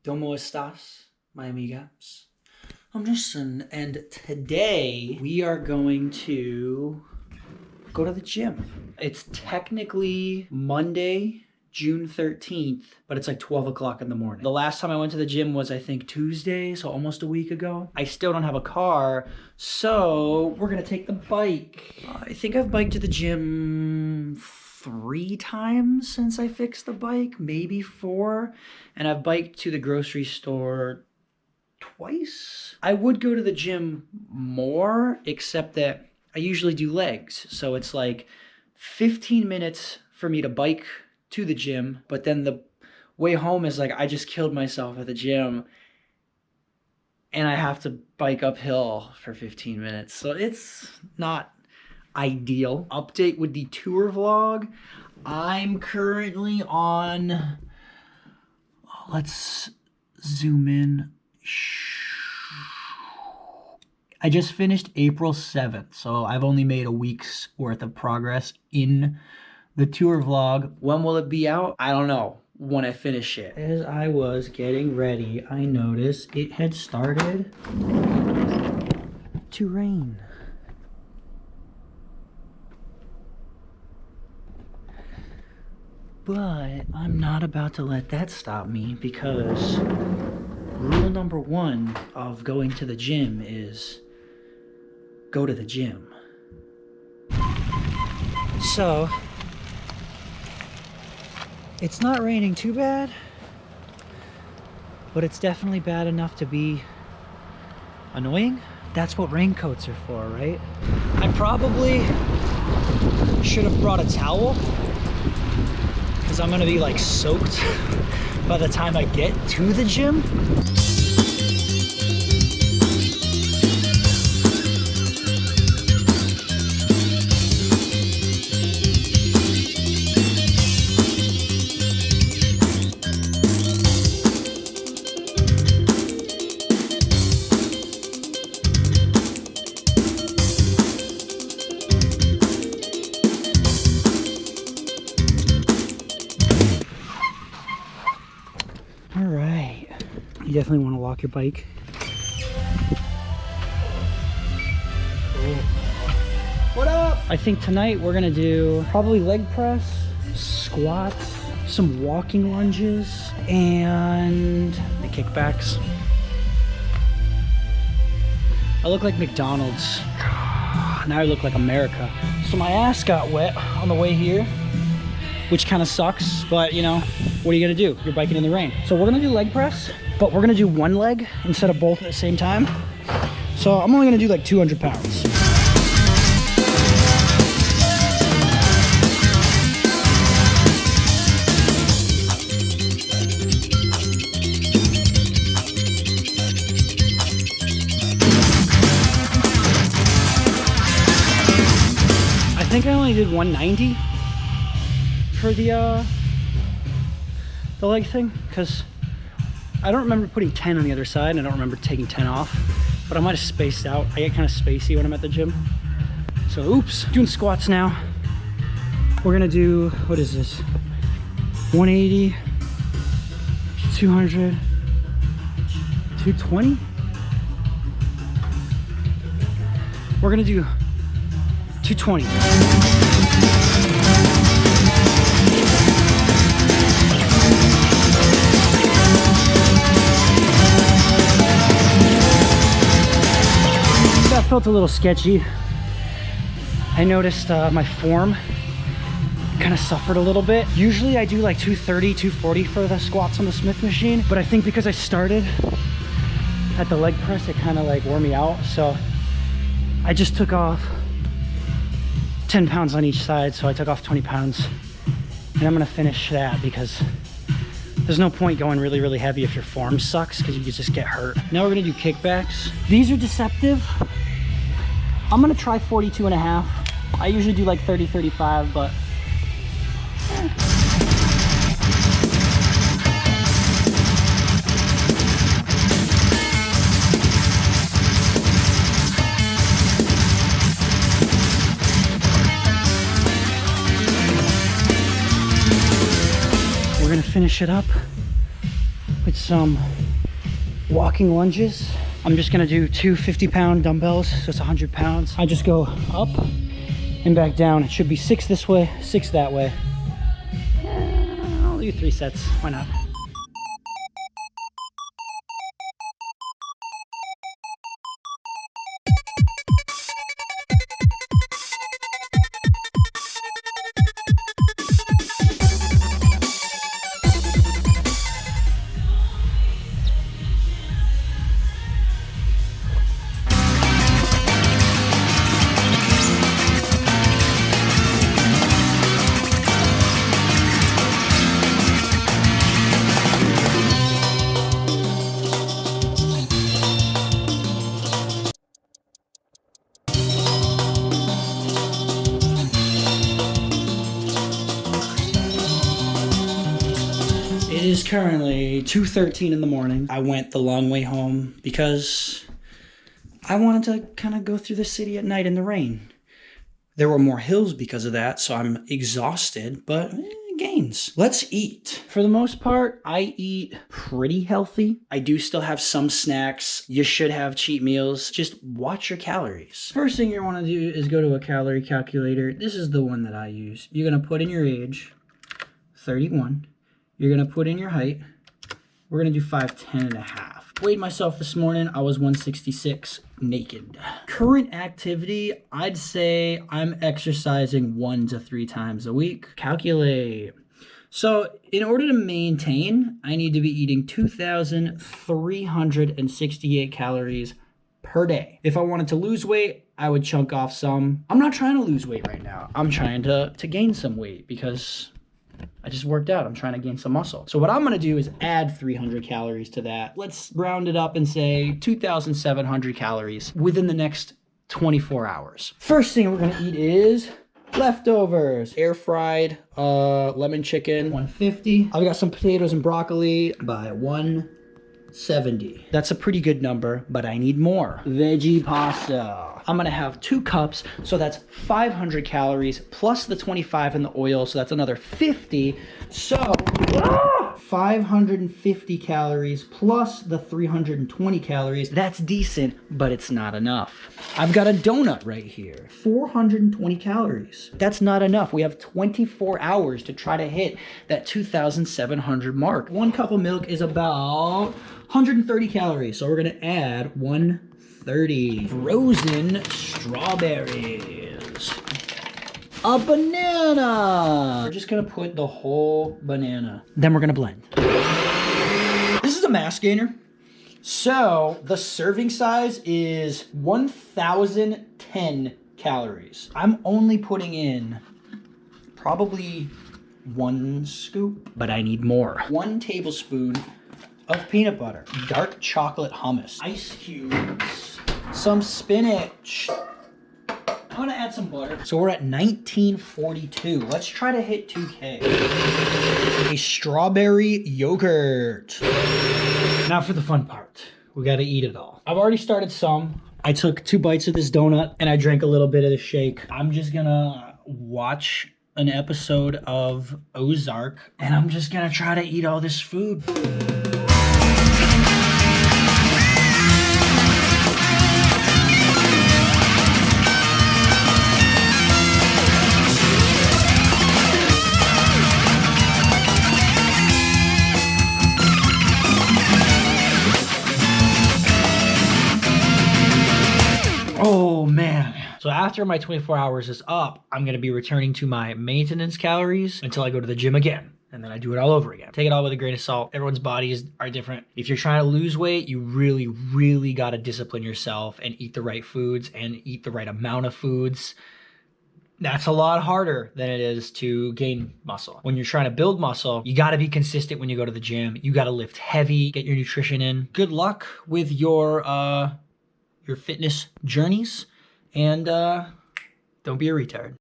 ¿Cómo estás, my amigas? I'm Justin, and today we are going to go to the gym. It's technically Monday, June 13th, but it's like 12 o'clock in the morning. The last time I went to the gym was, I think, Tuesday, so almost a week ago. I still don't have a car, so we're gonna take the bike. I think I've biked to the gym 3 times since I fixed the bike, maybe 4, and I've biked to the grocery store twice. I would go to the gym more, except that I usually do legs, so it's like 15 minutes for me to bike to the gym, but then the way home is like I just killed myself at the gym and I have to bike uphill for 15 minutes. So it's not ideal. Update with the tour vlog. I'm currently on, let's zoom in. I just finished April 7th, so I've only made a week's worth of progress in the tour vlog. When will it be out? I don't know when I finish it. As I was getting ready, I noticed it had started to rain. But I'm not about to let that stop me, because rule number 1 of going to the gym is go to the gym. So it's not raining too bad, but it's definitely bad enough to be annoying. That's what raincoats are for, right? I probably should have brought a towel, because I'm gonna be like soaked by the time I get to the gym. You definitely want to lock your bike. Cool. What up? I think tonight we're gonna do probably leg press, squats, some walking lunges, and the kickbacks. I look like McDonald's. Now I look like America. So my ass got wet on the way here, which kind of sucks, but you know, what are you gonna do? You're biking in the rain. So we're gonna do leg press, but we're gonna do one leg instead of both at the same time. So I'm only gonna do like 200 pounds. I think I only did 190 for the leg thing, because I don't remember putting 10 on the other side, and I don't remember taking 10 off, but I might have spaced out. I get kind of spacey when I'm at the gym. So oops, doing squats now. We're gonna do, what is this? 180, 200, 220? We're gonna do 220. That felt a little sketchy. I noticed my form kind of suffered a little bit. Usually I do like 230, 240 for the squats on the Smith machine, but I think because I started at the leg press, it kind of like wore me out. So I just took off 10 pounds on each side. So I took off 20 pounds, and I'm gonna finish that because there's no point going really, really heavy if your form sucks, because you just get hurt. Now we're gonna do kickbacks. These are deceptive. I'm gonna try 42.5. I usually do like 30, 35, but finish it up with some walking lunges. I'm just gonna do two 50-pound dumbbells, so it's 100 pounds. I just go up and back down. It should be 6 this way, 6 that way. I'll do 3 sets, why not? It is currently 2:13 in the morning. I went the long way home because I wanted to kind of go through the city at night in the rain. There were more hills because of that, so I'm exhausted, but gains. Let's eat. For the most part, I eat pretty healthy. I do still have some snacks. You should have cheat meals. Just watch your calories. First thing you want to do is go to a calorie calculator. This is the one that I use. You're going to put in your age, 31. You're going to put in your height. We're going to do 5'10 and a half. Weighed myself this morning. I was 166 naked. Current activity, I'd say I'm exercising 1 to 3 times a week. Calculate. So in order to maintain, I need to be eating 2,368 calories per day. If I wanted to lose weight, I would chunk off some. I'm not trying to lose weight right now. I'm trying to gain some weight because I just worked out. I'm trying to gain some muscle. So what I'm going to do is add 300 calories to that. Let's round it up and say 2,700 calories within the next 24 hours. First thing we're going to eat is leftovers. Air fried lemon chicken, 150. I've got some potatoes and broccoli by 170. That's a pretty good number, but I need more. Veggie pasta. I'm gonna have 2 cups, so that's 500 calories plus the 25 in the oil, so that's another 50. So 550 calories plus the 320 calories. That's decent, but it's not enough. I've got a donut right here, 420 calories. That's not enough. We have 24 hours to try to hit that 2,700 mark. 1 cup of milk is about 130 calories, so we're gonna add 130. Frozen strawberries. A banana. We're just gonna put the whole banana. Then we're gonna blend. This is a mass gainer. So the serving size is 1,010 calories. I'm only putting in probably 1 scoop, but I need more. 1 tablespoon of peanut butter, dark chocolate hummus, ice cubes, some spinach. I'm gonna add some butter. So we're at 1942. Let's try to hit 2K. A strawberry yogurt. Now for the fun part. We gotta eat it all. I've already started some. I took 2 bites of this donut and I drank a little bit of the shake. I'm just gonna watch an episode of Ozark and I'm just gonna try to eat all this food. Oh man. So after my 24 hours is up, I'm gonna be returning to my maintenance calories until I go to the gym again. And then I do it all over again. Take it all with a grain of salt. Everyone's bodies are different. If you're trying to lose weight, you really, really gotta discipline yourself and eat the right foods and eat the right amount of foods. That's a lot harder than it is to gain muscle. When you're trying to build muscle, you gotta be consistent when you go to the gym. You gotta lift heavy, get your nutrition in. Good luck with your fitness journeys, and don't be a retard.